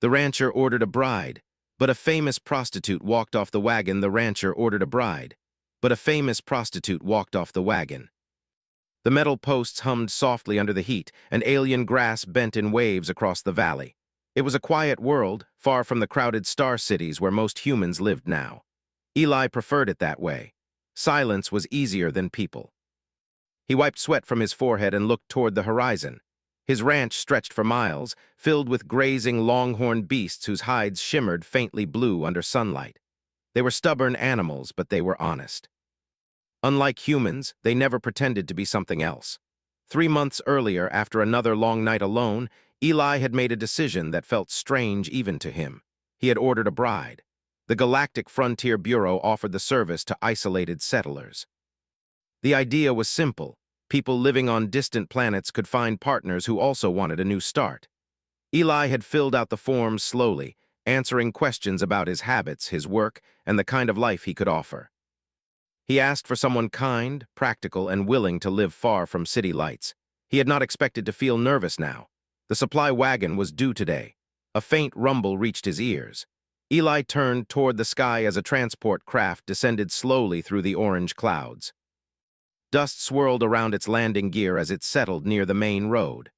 The rancher ordered a bride, but a famous prostitute walked off the wagon. The rancher ordered a bride, but a famous prostitute walked off the wagon. The metal posts hummed softly under the heat, and alien grass bent in waves across the valley. It was a quiet world, far from the crowded star cities where most humans lived now. Eli preferred it that way. Silence was easier than people. He wiped sweat from his forehead and looked toward the horizon. His ranch stretched for miles, filled with grazing longhorn beasts whose hides shimmered faintly blue under sunlight. They were stubborn animals, but they were honest. Unlike humans, they never pretended to be something else. 3 months earlier, after another long night alone, Eli had made a decision that felt strange even to him. He had ordered a bride. The Galactic Frontier Bureau offered the service to isolated settlers. The idea was simple. People living on distant planets could find partners who also wanted a new start. Eli had filled out the forms slowly, answering questions about his habits, his work, and the kind of life he could offer. He asked for someone kind, practical, and willing to live far from city lights. He had not expected to feel nervous now. The supply wagon was due today. A faint rumble reached his ears. Eli turned toward the sky as a transport craft descended slowly through the orange clouds. Dust swirled around its landing gear as it settled near the main road.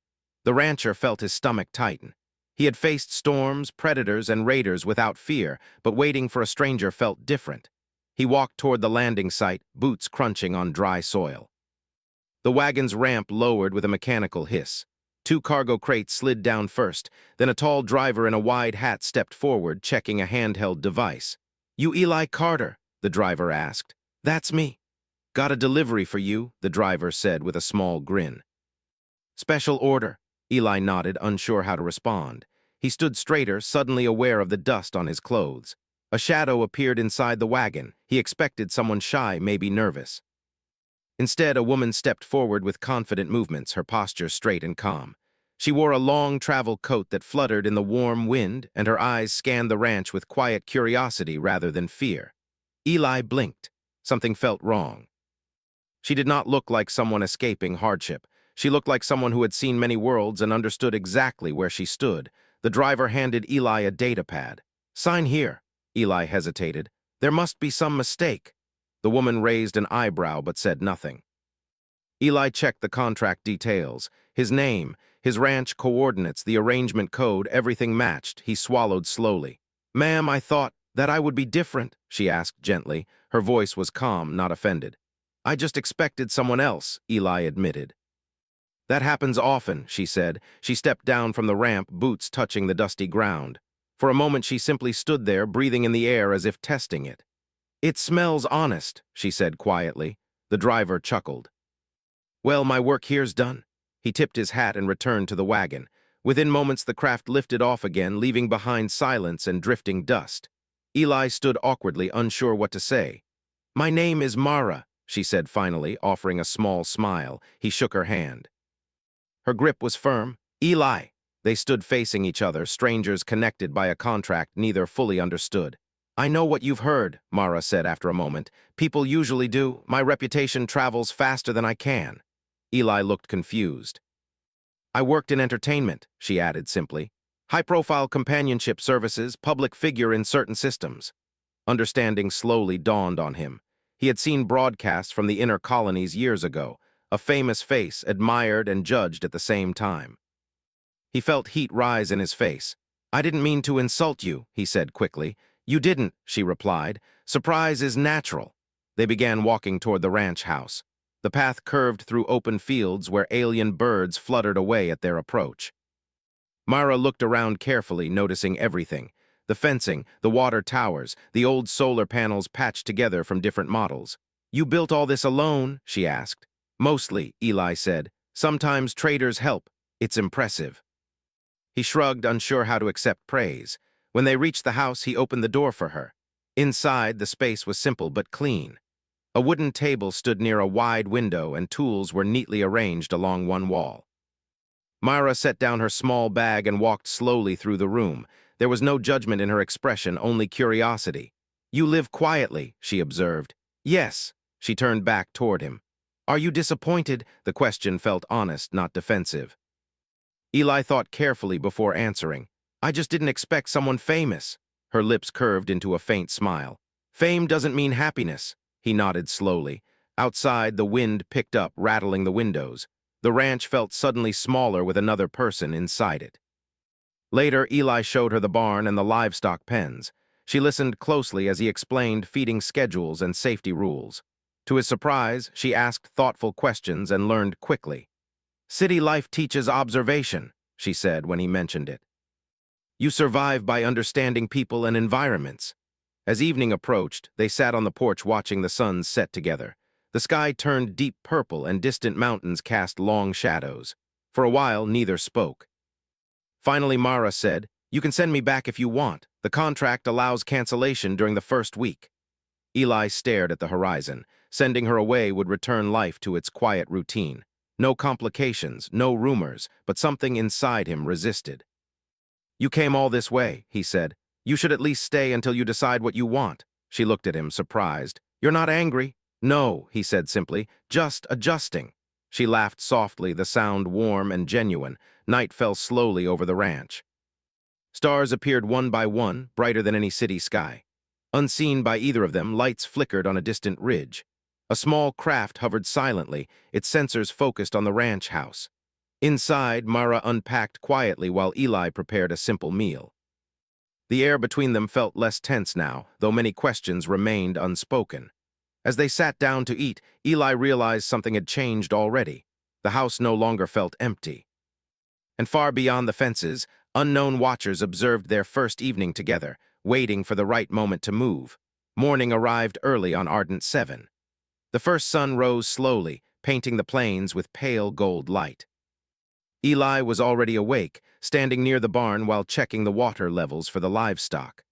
The rancher felt his stomach tighten. He had faced storms, predators, and raiders without fear, but waiting for a stranger felt different. He walked toward the landing site, boots crunching on dry soil. The wagon's ramp lowered with a mechanical hiss. 2 cargo crates slid down first, then a tall driver in a wide hat stepped forward, checking a handheld device. "You Eli Carter?" the driver asked. "That's me." "Got a delivery for you," the driver said with a small grin. "Special order." Eli nodded, unsure how to respond. He stood straighter, suddenly aware of the dust on his clothes. A shadow appeared inside the wagon. He expected someone shy, maybe nervous. Instead, a woman stepped forward with confident movements, her posture straight and calm. She wore a long travel coat that fluttered in the warm wind, and her eyes scanned the ranch with quiet curiosity rather than fear. Eli blinked. Something felt wrong. She did not look like someone escaping hardship. She looked like someone who had seen many worlds and understood exactly where she stood. The driver handed Eli a data pad. "Sign here." Eli hesitated. "There must be some mistake." The woman raised an eyebrow but said nothing. Eli checked the contract details. His name, his ranch coordinates, the arrangement code, everything matched. He swallowed slowly. "Ma'am, I thought that I would be different," she asked gently. Her voice was calm, not offended. "I just expected someone else," Eli admitted. "That happens often," she said. She stepped down from the ramp, boots touching the dusty ground. For a moment she simply stood there, breathing in the air as if testing it. "It smells honest," she said quietly. The driver chuckled. "Well, my work here's done." He tipped his hat and returned to the wagon. Within moments the craft lifted off again, leaving behind silence and drifting dust. Eli stood awkwardly, unsure what to say. "My name is Mara," she said finally, offering a small smile. He shook her hand. Her grip was firm. "Eli." They stood facing each other, strangers connected by a contract neither fully understood. "I know what you've heard," Mara said after a moment. "People usually do. My reputation travels faster than I can." Eli looked confused. "I worked in entertainment," she added simply. "High-profile companionship services, public figure in certain systems." Understanding slowly dawned on him. He had seen broadcasts from the inner colonies years ago, a famous face, admired and judged at the same time. He felt heat rise in his face. "I didn't mean to insult you," he said quickly. "You didn't," she replied. "Surprise is natural." They began walking toward the ranch house. The path curved through open fields where alien birds fluttered away at their approach. Mara looked around carefully, noticing everything. The fencing, the water towers, the old solar panels patched together from different models. "You built all this alone?" she asked. "Mostly," Eli said. "Sometimes traders help. It's impressive." He shrugged, unsure how to accept praise. When they reached the house, he opened the door for her. Inside, the space was simple but clean. A wooden table stood near a wide window, and tools were neatly arranged along one wall. Myra set down her small bag and walked slowly through the room. There was no judgment in her expression, only curiosity. "You live quietly," she observed. "Yes." She turned back toward him. "Are you disappointed?" The question felt honest, not defensive. Eli thought carefully before answering. I just didn't expect someone famous. Her lips curved into a faint smile. Fame doesn't mean happiness. He nodded slowly. Outside, the wind picked up, rattling the windows. The ranch felt suddenly smaller with another person inside it. Later, Eli showed her the barn and the livestock pens. She listened closely as he explained feeding schedules and safety rules. To his surprise, she asked thoughtful questions and learned quickly. City life teaches observation, she said when he mentioned it. You survive by understanding people and environments. As evening approached, they sat on the porch watching the sun set together. The sky turned deep purple and distant mountains cast long shadows. For a while, neither spoke. Finally, Mara said, "You can send me back if you want. The contract allows cancellation during the first week." Eli stared at the horizon. Sending her away would return life to its quiet routine. No complications, no rumors, but something inside him resisted. "You came all this way," he said. "You should at least stay until you decide what you want." She looked at him, surprised. "You're not angry?" "No," he said simply, "just adjusting." She laughed softly, the sound warm and genuine. Night fell slowly over the ranch. Stars appeared one by one, brighter than any city sky. Unseen by either of them, lights flickered on a distant ridge. A small craft hovered silently, its sensors focused on the ranch house. Inside, Mara unpacked quietly while Eli prepared a simple meal. The air between them felt less tense now, though many questions remained unspoken. As they sat down to eat, Eli realized something had changed already. The house no longer felt empty. And far beyond the fences, unknown watchers observed their first evening together, waiting for the right moment to move. Morning arrived early on Ardent 7. The first sun rose slowly, painting the plains with pale gold light. Eli was already awake, standing near the barn while checking the water levels for the livestock.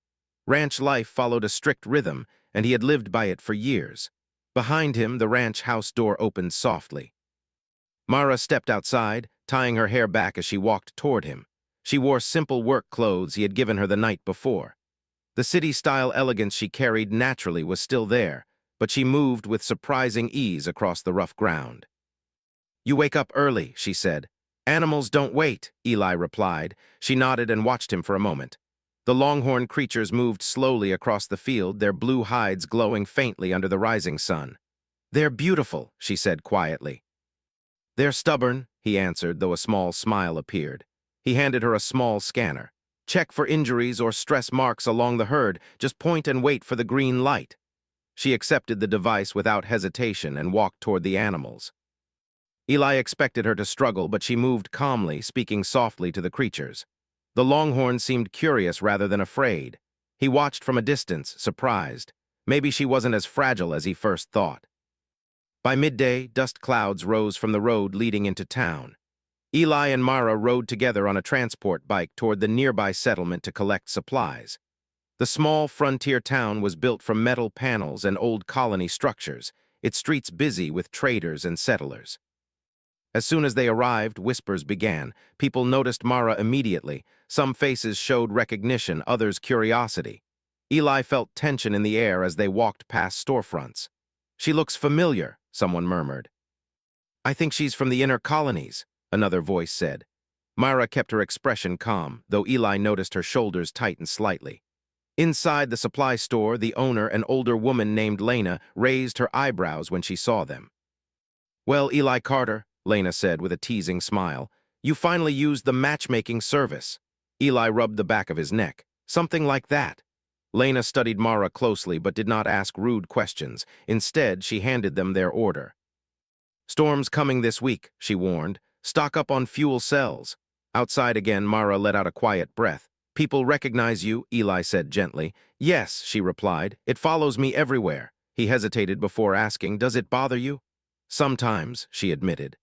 Ranch life followed a strict rhythm, and he had lived by it for years. Behind him, the ranch house door opened softly. Mara stepped outside, tying her hair back as she walked toward him. She wore simple work clothes he had given her the night before. The city-style elegance she carried naturally was still there, but she moved with surprising ease across the rough ground. "You wake up early," she said. "Animals don't wait," Eli replied. She nodded and watched him for a moment. The longhorn creatures moved slowly across the field, their blue hides glowing faintly under the rising sun. "They're beautiful," she said quietly. "They're stubborn," he answered, though a small smile appeared. He handed her a small scanner. "Check for injuries or stress marks along the herd. Just point and wait for the green light." She accepted the device without hesitation and walked toward the animals. Eli expected her to struggle, but she moved calmly, speaking softly to the creatures. The longhorn seemed curious rather than afraid. He watched from a distance, surprised. Maybe she wasn't as fragile as he first thought. By midday, dust clouds rose from the road leading into town. Eli and Mara rode together on a transport bike toward the nearby settlement to collect supplies. The small frontier town was built from metal panels and old colony structures, its streets busy with traders and settlers. As soon as they arrived, whispers began. People noticed Mara immediately. Some faces showed recognition, others curiosity. Eli felt tension in the air as they walked past storefronts. "She looks familiar," someone murmured. "I think she's from the inner colonies," another voice said. Mara kept her expression calm, though Eli noticed her shoulders tighten slightly. Inside the supply store, the owner, an older woman named Lena, raised her eyebrows when she saw them. "Well, Eli Carter," Lena said with a teasing smile, "you finally used the matchmaking service." Eli rubbed the back of his neck. "Something like that." Lena studied Mara closely but did not ask rude questions. Instead, she handed them their order. "Storm's coming this week," she warned. "Stock up on fuel cells." Outside again, Mara let out a quiet breath. "People recognize you," Eli said gently. "Yes," she replied. "It follows me everywhere." He hesitated before asking, "Does it bother you?" "Sometimes," she admitted.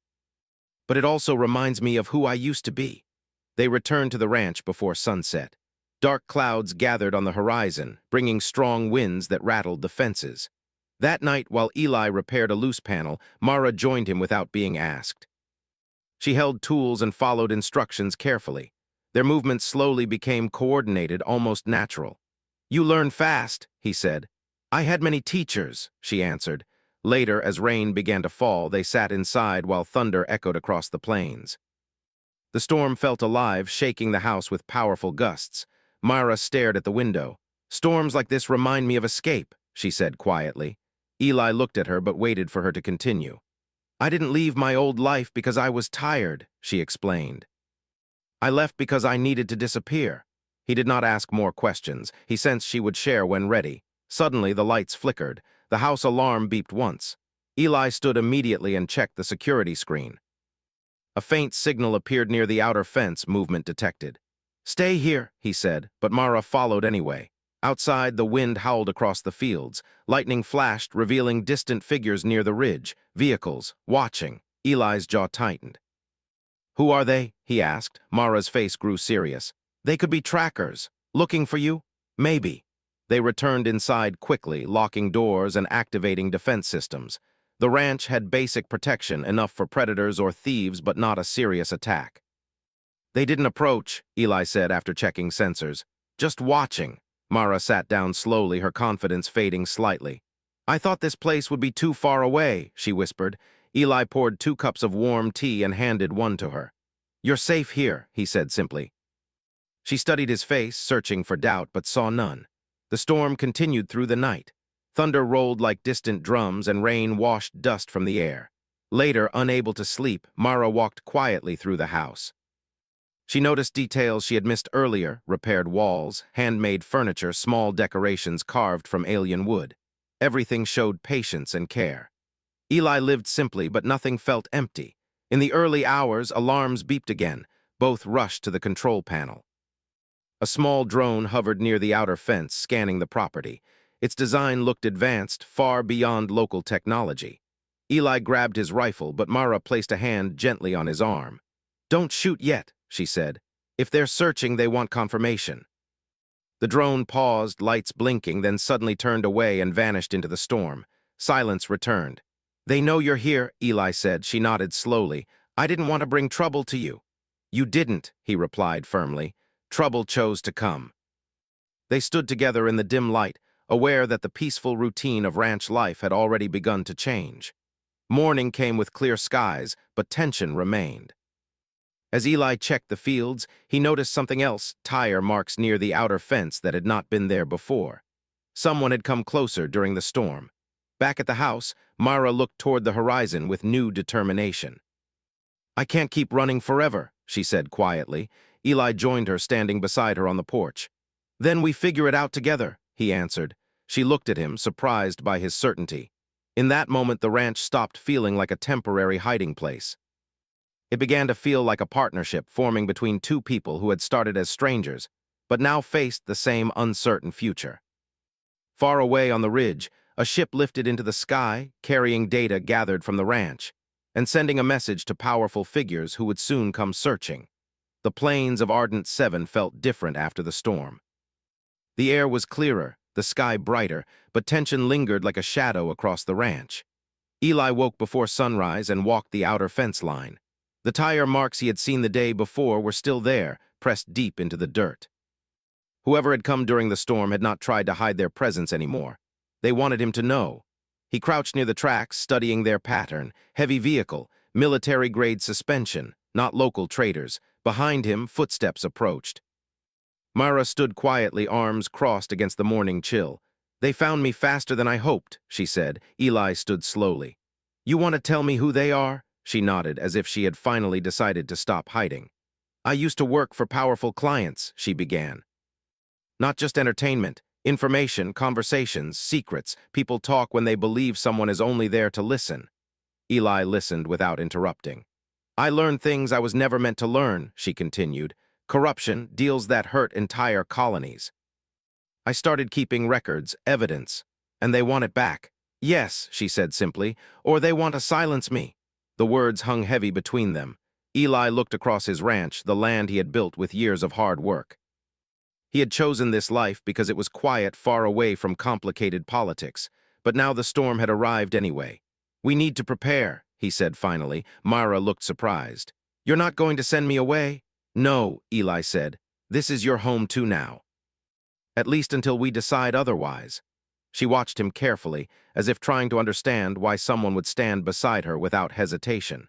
"But it also reminds me of who I used to be." They returned to the ranch before sunset. Dark clouds gathered on the horizon, bringing strong winds that rattled the fences. That night, while Eli repaired a loose panel, Mara joined him without being asked. She held tools and followed instructions carefully. Their movements slowly became coordinated, almost natural. "You learn fast," he said. "I had many teachers," she answered. Later, as rain began to fall, they sat inside while thunder echoed across the plains. The storm felt alive, shaking the house with powerful gusts. Myra stared at the window. "Storms like this remind me of escape," she said quietly. Eli looked at her but waited for her to continue. "I didn't leave my old life because I was tired," she explained. "I left because I needed to disappear." He did not ask more questions. He sensed she would share when ready. Suddenly, the lights flickered. The house alarm beeped once. Eli stood immediately and checked the security screen. A faint signal appeared near the outer fence, movement detected. "Stay here," he said, but Mara followed anyway. Outside, the wind howled across the fields. Lightning flashed, revealing distant figures near the ridge. Vehicles, watching. Eli's jaw tightened. "Who are they?" he asked. Mara's face grew serious. "They could be trackers. Looking for you? Maybe." They returned inside quickly, locking doors and activating defense systems. The ranch had basic protection, enough for predators or thieves, but not a serious attack. "They didn't approach," Eli said after checking sensors. "Just watching." Mara sat down slowly, her confidence fading slightly. "I thought this place would be too far away," she whispered. Eli poured 2 cups of warm tea and handed one to her. "You're safe here," he said simply. She studied his face, searching for doubt, but saw none. The storm continued through the night. Thunder rolled like distant drums and rain washed dust from the air. Later, unable to sleep, Mara walked quietly through the house. She noticed details she had missed earlier: repaired walls, handmade furniture, small decorations carved from alien wood. Everything showed patience and care. Eli lived simply, but nothing felt empty. In the early hours, alarms beeped again. Both rushed to the control panel. A small drone hovered near the outer fence, scanning the property. Its design looked advanced, far beyond local technology. Eli grabbed his rifle, but Mara placed a hand gently on his arm. "Don't shoot yet," she said. "If they're searching, they want confirmation." The drone paused, lights blinking, then suddenly turned away and vanished into the storm. Silence returned. "They know you're here," Eli said. She nodded slowly. "I didn't want to bring trouble to you." "You didn't," he replied firmly. "Trouble chose to come." They stood together in the dim light, aware that the peaceful routine of ranch life had already begun to change. Morning came with clear skies, but tension remained. As Eli checked the fields, he noticed something else: tire marks near the outer fence that had not been there before. Someone had come closer during the storm. Back at the house, Mara looked toward the horizon with new determination. "I can't keep running forever," she said quietly. Eli joined her, standing beside her on the porch. "Then we figure it out together," he answered. She looked at him, surprised by his certainty. In that moment, the ranch stopped feeling like a temporary hiding place. It began to feel like a partnership forming between 2 people who had started as strangers, but now faced the same uncertain future. Far away on the ridge, a ship lifted into the sky, carrying data gathered from the ranch, and sending a message to powerful figures who would soon come searching. The plains of Ardent 7 felt different after the storm. The air was clearer, the sky brighter, but tension lingered like a shadow across the ranch. Eli woke before sunrise and walked the outer fence line. The tire marks he had seen the day before were still there, pressed deep into the dirt. Whoever had come during the storm had not tried to hide their presence anymore. They wanted him to know. He crouched near the tracks, studying their pattern: heavy vehicle, military-grade suspension, not local traders. Behind him, footsteps approached. Mara stood quietly, arms crossed against the morning chill. "They found me faster than I hoped," she said. Eli stood slowly. "You want to tell me who they are?" She nodded, as if she had finally decided to stop hiding. "I used to work for powerful clients," she began. "Not just entertainment. Information, conversations, secrets. People talk when they believe someone is only there to listen." Eli listened without interrupting. "I learned things I was never meant to learn," she continued. "Corruption, deals that hurt entire colonies. I started keeping records, evidence, and they want it back." "Yes," she said simply, "or they want to silence me." The words hung heavy between them. Eli looked across his ranch, the land he had built with years of hard work. He had chosen this life because it was quiet, far away from complicated politics. But now the storm had arrived anyway. "We need to prepare," he said finally. Mara looked surprised. "You're not going to send me away?" "No," Eli said. "This is your home too now. At least until we decide otherwise." She watched him carefully, as if trying to understand why someone would stand beside her without hesitation.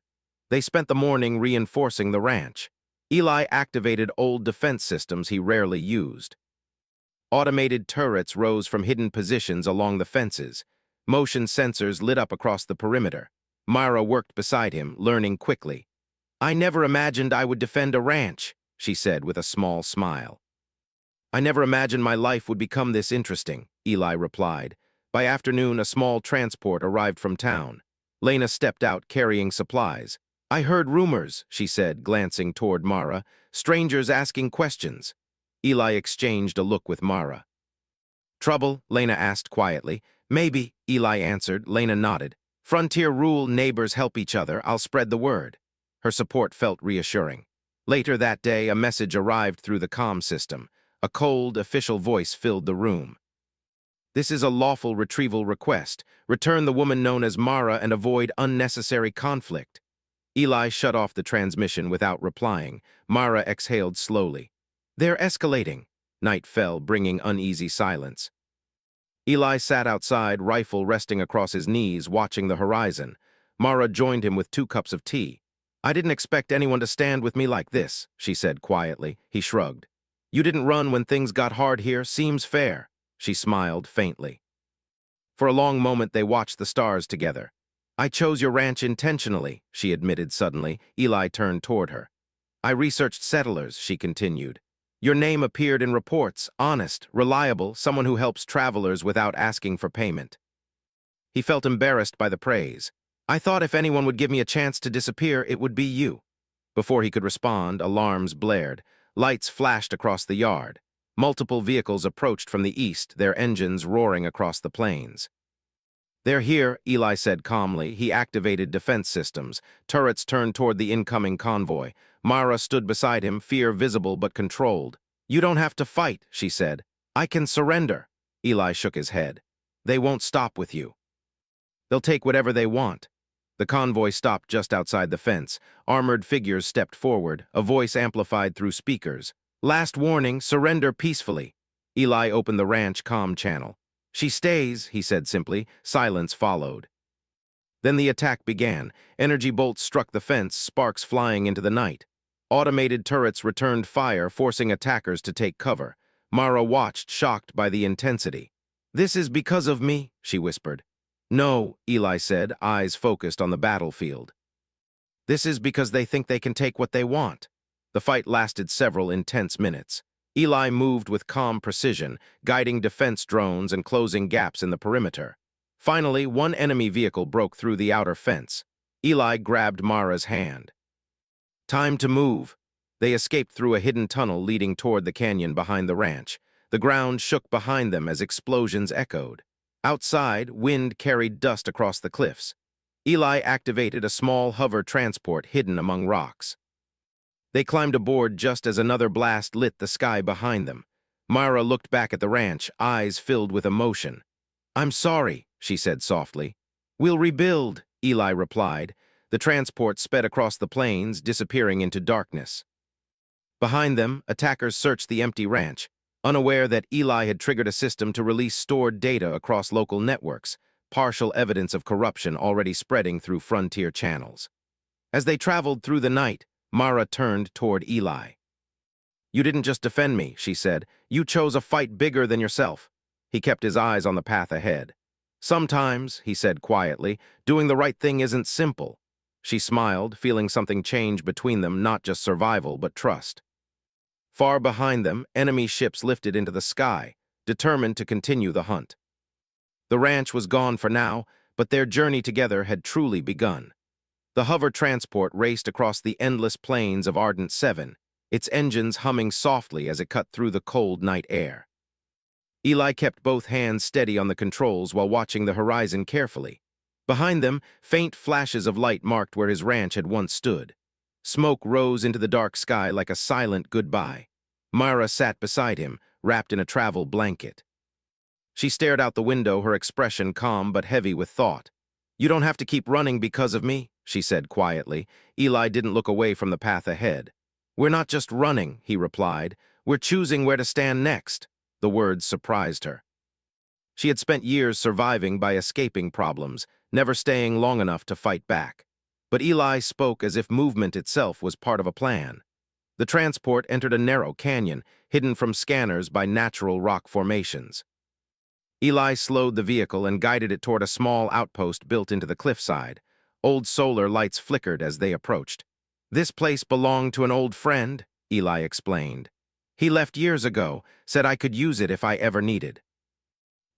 They spent the morning reinforcing the ranch. Eli activated old defense systems he rarely used. Automated turrets rose from hidden positions along the fences. Motion sensors lit up across the perimeter. Myra worked beside him, learning quickly. "I never imagined I would defend a ranch," she said with a small smile. "I never imagined my life would become this interesting," Eli replied. By afternoon, a small transport arrived from town. Lena stepped out carrying supplies. "I heard rumors," she said, glancing toward Mara. "Strangers asking questions." Eli exchanged a look with Mara. "Trouble?" Lena asked quietly. "Maybe," Eli answered. Lena nodded. "Frontier rule, neighbors help each other. I'll spread the word." Her support felt reassuring. Later that day, a message arrived through the comm system. A cold, official voice filled the room. "This is a lawful retrieval request. Return the woman known as Mara and avoid unnecessary conflict." Eli shut off the transmission without replying. Mara exhaled slowly. "They're escalating." Night fell, bringing uneasy silence. Eli sat outside, rifle resting across his knees, watching the horizon. Mara joined him with 2 cups of tea. "I didn't expect anyone to stand with me like this," she said quietly. He shrugged. "You didn't run when things got hard here. Seems fair." She smiled faintly. For a long moment they watched the stars together. "I chose your ranch intentionally," she admitted suddenly. Eli turned toward her. "I researched settlers," she continued. "Your name appeared in reports, honest, reliable, someone who helps travelers without asking for payment." He felt embarrassed by the praise. "I thought if anyone would give me a chance to disappear, it would be you." Before he could respond, alarms blared. Lights flashed across the yard. Multiple vehicles approached from the east, their engines roaring across the plains. "They're here," Eli said calmly. He activated defense systems. Turrets turned toward the incoming convoy. Mara stood beside him, fear visible but controlled. "You don't have to fight," she said. "I can surrender." Eli shook his head. "They won't stop with you. They'll take whatever they want." The convoy stopped just outside the fence. Armored figures stepped forward, a voice amplified through speakers. "Last warning, surrender peacefully." Eli opened the ranch comm channel. "She stays," he said simply. Silence followed. Then the attack began. Energy bolts struck the fence, sparks flying into the night. Automated turrets returned fire, forcing attackers to take cover. Mara watched, shocked by the intensity. "This is because of me," she whispered. "No," Eli said, eyes focused on the battlefield. "This is because they think they can take what they want." The fight lasted several intense minutes. Eli moved with calm precision, guiding defense drones and closing gaps in the perimeter. Finally, one enemy vehicle broke through the outer fence. Eli grabbed Mara's hand. "Time to move." They escaped through a hidden tunnel leading toward the canyon behind the ranch. The ground shook behind them as explosions echoed. Outside, wind carried dust across the cliffs. Eli activated a small hover transport hidden among rocks. They climbed aboard just as another blast lit the sky behind them. Mara looked back at the ranch, eyes filled with emotion. "I'm sorry," she said softly. "We'll rebuild," Eli replied. The transport sped across the plains, disappearing into darkness. Behind them, attackers searched the empty ranch, unaware that Eli had triggered a system to release stored data across local networks, partial evidence of corruption already spreading through frontier channels. As they traveled through the night, Mara turned toward Eli. "You didn't just defend me," she said. "You chose a fight bigger than yourself." He kept his eyes on the path ahead. "Sometimes," he said quietly, "doing the right thing isn't simple." She smiled, feeling something change between them, not just survival, but trust. Far behind them, enemy ships lifted into the sky, determined to continue the hunt. The ranch was gone for now, but their journey together had truly begun. The hover transport raced across the endless plains of Ardent 7, its engines humming softly as it cut through the cold night air. Eli kept both hands steady on the controls while watching the horizon carefully. Behind them, faint flashes of light marked where his ranch had once stood. Smoke rose into the dark sky like a silent goodbye. Myra sat beside him, wrapped in a travel blanket. She stared out the window, her expression calm but heavy with thought. "You don't have to keep running because of me," she said quietly. Eli didn't look away from the path ahead. "We're not just running," he replied. "We're choosing where to stand next." The words surprised her. She had spent years surviving by escaping problems, never staying long enough to fight back. But Eli spoke as if movement itself was part of a plan. The transport entered a narrow canyon, hidden from scanners by natural rock formations. Eli slowed the vehicle and guided it toward a small outpost built into the cliffside. Old solar lights flickered as they approached. "This place belonged to an old friend," Eli explained. "He left years ago, said I could use it if I ever needed."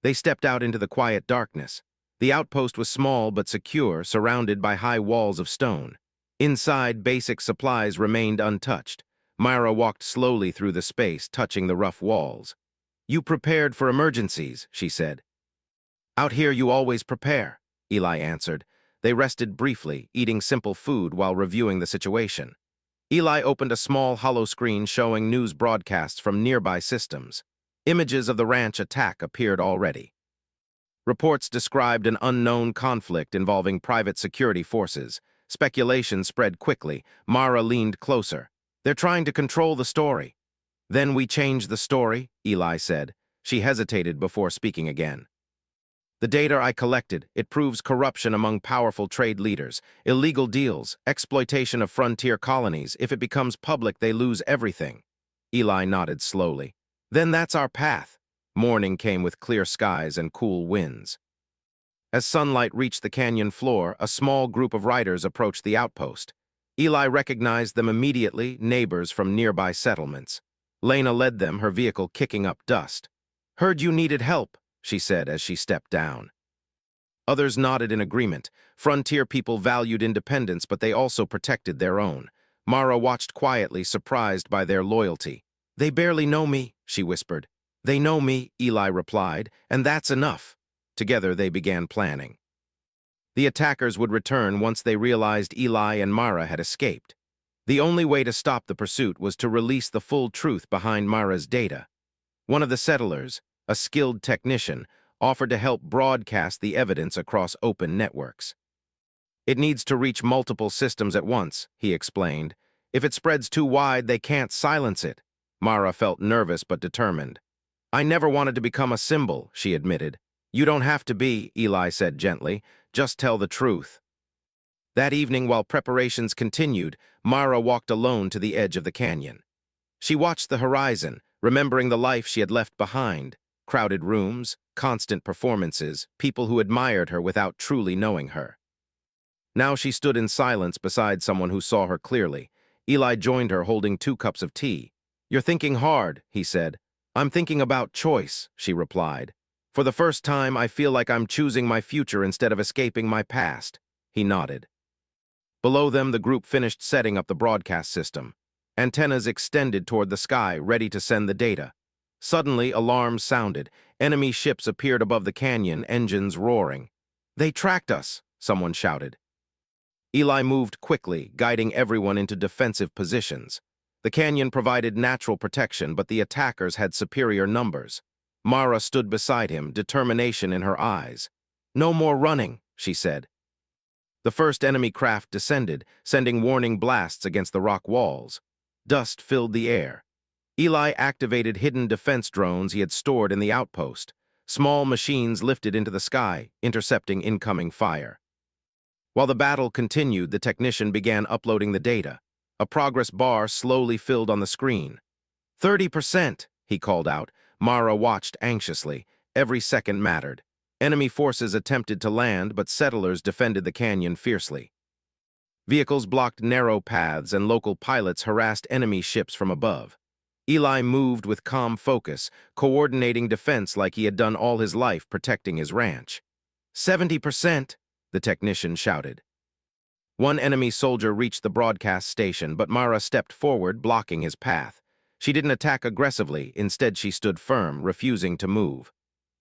They stepped out into the quiet darkness. The outpost was small but secure, surrounded by high walls of stone. Inside, basic supplies remained untouched. Myra walked slowly through the space, touching the rough walls. "You prepared for emergencies," she said. "Out here you always prepare," Eli answered. They rested briefly, eating simple food while reviewing the situation. Eli opened a small hollow screen showing news broadcasts from nearby systems. Images of the ranch attack appeared already. Reports described an unknown conflict involving private security forces. Speculation spread quickly. Mara leaned closer. "They're trying to control the story." "Then we change the story," Eli said. She hesitated before speaking again. "The data I collected, it proves corruption among powerful trade leaders, illegal deals, exploitation of frontier colonies. If it becomes public, they lose everything." Eli nodded slowly. "Then that's our path." Morning came with clear skies and cool winds. As sunlight reached the canyon floor, a small group of riders approached the outpost. Eli recognized them immediately, neighbors from nearby settlements. Lena led them, her vehicle kicking up dust. "Heard you needed help," she said as she stepped down. Others nodded in agreement. Frontier people valued independence, but they also protected their own. Mara watched quietly, surprised by their loyalty. "They barely know me," she whispered. "They know me," Eli replied, "and that's enough." Together they began planning. The attackers would return once they realized Eli and Mara had escaped. The only way to stop the pursuit was to release the full truth behind Mara's data. One of the settlers, a skilled technician, offered to help broadcast the evidence across open networks. "It needs to reach multiple systems at once," he explained. "If it spreads too wide, they can't silence it." Mara felt nervous but determined. "I never wanted to become a symbol," she admitted. "You don't have to be," Eli said gently. "Just tell the truth." That evening, while preparations continued, Mara walked alone to the edge of the canyon. She watched the horizon, remembering the life she had left behind. Crowded rooms, constant performances, people who admired her without truly knowing her. Now she stood in silence beside someone who saw her clearly. Eli joined her, holding 2 cups of tea. "You're thinking hard," he said. "I'm thinking about choice," she replied. "For the first time, I feel like I'm choosing my future instead of escaping my past." He nodded. Below them, the group finished setting up the broadcast system. Antennas extended toward the sky, ready to send the data. Suddenly, alarms sounded. Enemy ships appeared above the canyon, engines roaring. "They tracked us," someone shouted. Eli moved quickly, guiding everyone into defensive positions. The canyon provided natural protection, but the attackers had superior numbers. Mara stood beside him, determination in her eyes. "No more running," she said. The first enemy craft descended, sending warning blasts against the rock walls. Dust filled the air. Eli activated hidden defense drones he had stored in the outpost. Small machines lifted into the sky, intercepting incoming fire. While the battle continued, the technician began uploading the data. A progress bar slowly filled on the screen. 30%, he called out. Mara watched anxiously. Every second mattered. Enemy forces attempted to land, but settlers defended the canyon fiercely. Vehicles blocked narrow paths, and local pilots harassed enemy ships from above. Eli moved with calm focus, coordinating defense like he had done all his life protecting his ranch. 70%, the technician shouted. One enemy soldier reached the broadcast station, but Mara stepped forward, blocking his path. She didn't attack aggressively, instead she stood firm, refusing to move.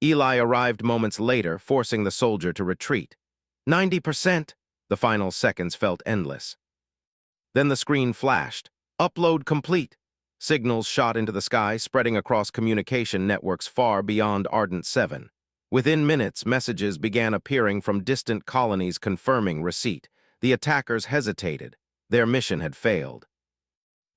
Eli arrived moments later, forcing the soldier to retreat. 90%, the final seconds felt endless. Then the screen flashed. Upload complete. Signals shot into the sky, spreading across communication networks far beyond Ardent 7. Within minutes, messages began appearing from distant colonies confirming receipt. The attackers hesitated. Their mission had failed.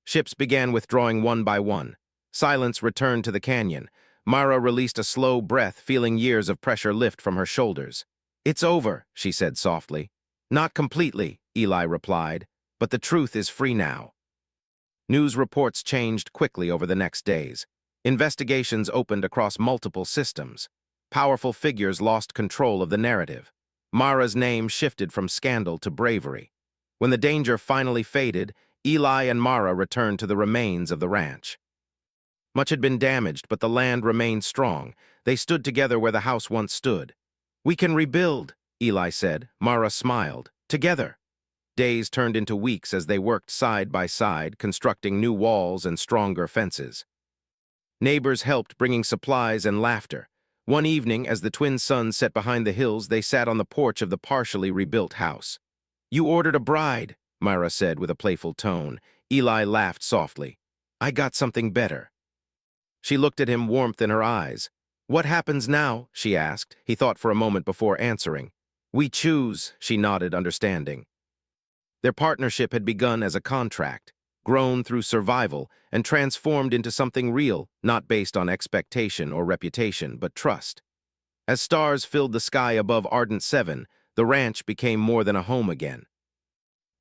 Ships began withdrawing one by one. Silence returned to the canyon. Mara released a slow breath, feeling years of pressure lift from her shoulders. "It's over," she said softly. "Not completely," Eli replied, "but the truth is free now." News reports changed quickly over the next days. Investigations opened across multiple systems. Powerful figures lost control of the narrative. Mara's name shifted from scandal to bravery. When the danger finally faded, Eli and Mara returned to the remains of the ranch. Much had been damaged, but the land remained strong. They stood together where the house once stood. "We can rebuild," Eli said. Mara smiled. "Together." Days turned into weeks as they worked side by side, constructing new walls and stronger fences. Neighbors helped, bringing supplies and laughter. One evening, as the twin suns set behind the hills, they sat on the porch of the partially rebuilt house. "You ordered a bride," Myra said with a playful tone. Eli laughed softly. "I got something better." She looked at him, warmth in her eyes. "What happens now?" she asked. He thought for a moment before answering. "We choose," she nodded, understanding. Their partnership had begun as a contract, grown through survival, and transformed into something real, not based on expectation or reputation, but trust. As stars filled the sky above Ardent 7, the ranch became more than a home again.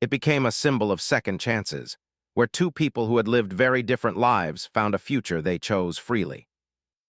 It became a symbol of second chances, where two people who had lived very different lives found a future they chose freely.